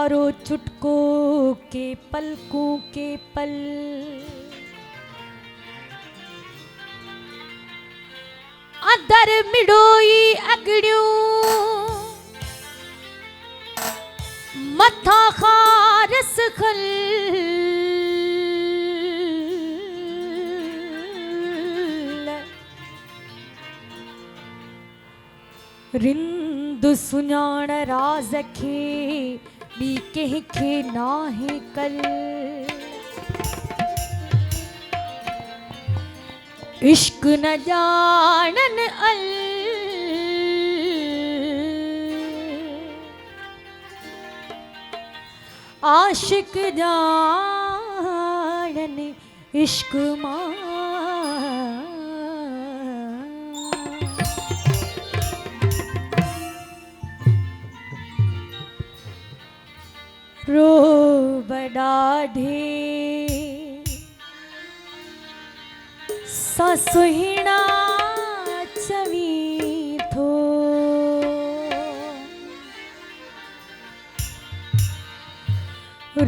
प्यारो चुटकों के पलकों के पल, अदर मिडोई अगड़ियों मथा खारस खल, रिंद सुञाण राज खे ॿी कंहिंखे नाहे कल, इश्क न ॼाणन अल, आशिक ॼाणन इश्क मां, रोब ॾाढे ससुहिणा चवी थो,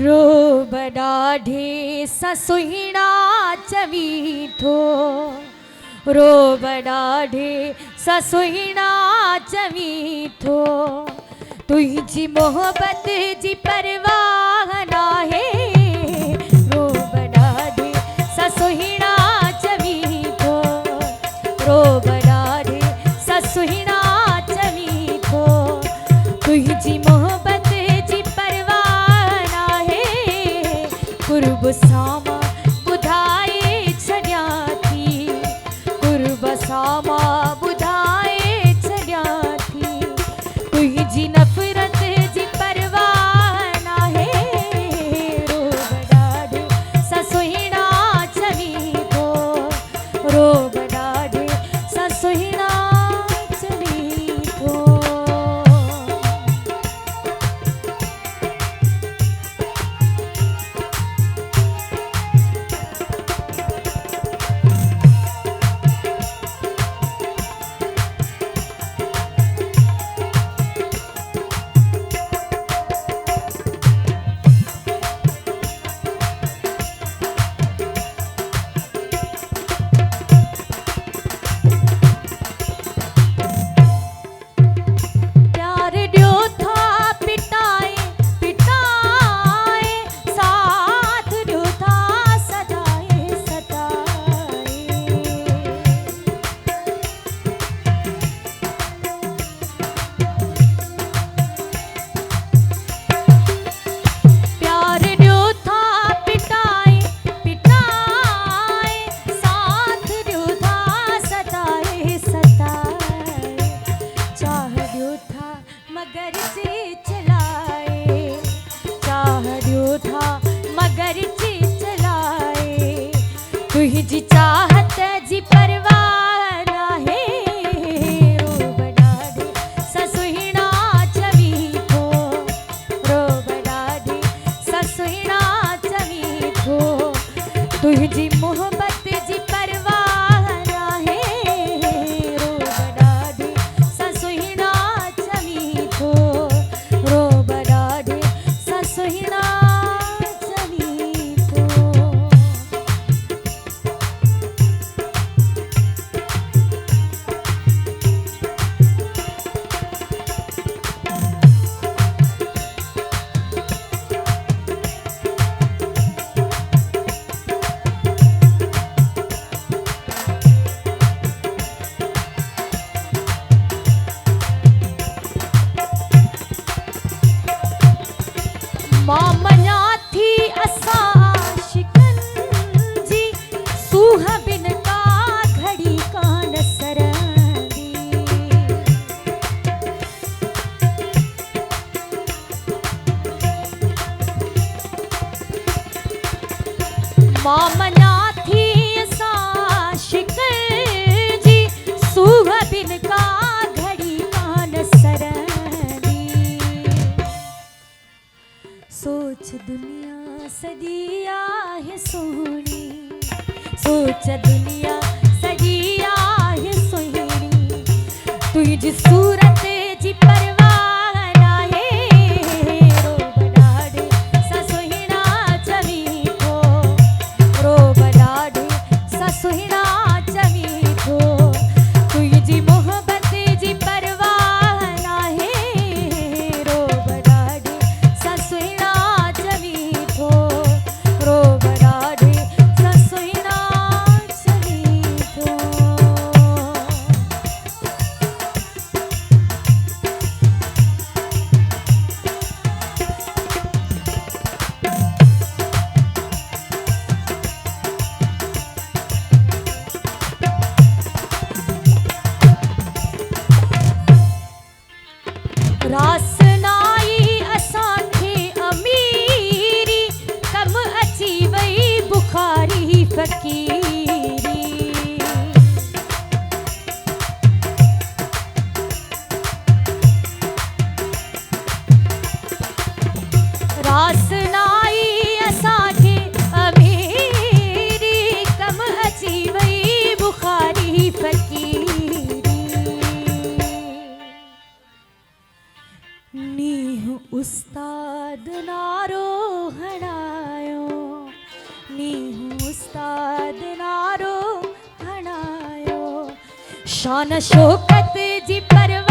रोब ॾाढे ससुहिणा चवी थो, रोब ॾाढे ससुहिणा चवी थो, तुंहिंजी मोहब्बत जी परवाह नाहे, रोब ॾाढे ससुहिणा चवी थो, रोब ॾाढे ससुहिणा चवी थो, तुंहिंजी मोहब्बत जी परवाह नाहे, कुर्ब सामा ॿुधाए छॾियां थी, कुर्ब सामा ॿुधाए छॾियां थी, तुंहिंजी नफ़रत जी परवाह नाहे, रोब ॾाढे ससुहिणा चवी थो, रोब ॾाढे ससुहिणा चवी थो। तुझी चाहत जी परवाह नाहे, रोब ॾाढे ससुहिणा चवी थो, रोब ॾाढे ससुहिणा चवी थो, तुझी मोहब्बत जी परवाह नाहे, रोब ॾाढे ससुहिणा चवी थो, रोब ॾाढे ससुहिणा चवी थो। मां मञा थी असां शिकंजी, सूह बिन का घड़ी कान सरंदी, मां मञा थी असां शिकंजी, सूह बिन का घड़ी कान सरंदी, सोच दुनिया सॼी आहे सुहिणी, सोच दुनिया सॼी आहे सुहिणी, तुंहिंजी सूरत जी परवाह नाहे, रोब उस्ताद नारो हणायो नी उस्ताद नारो हणायो शान शौकत जी परवा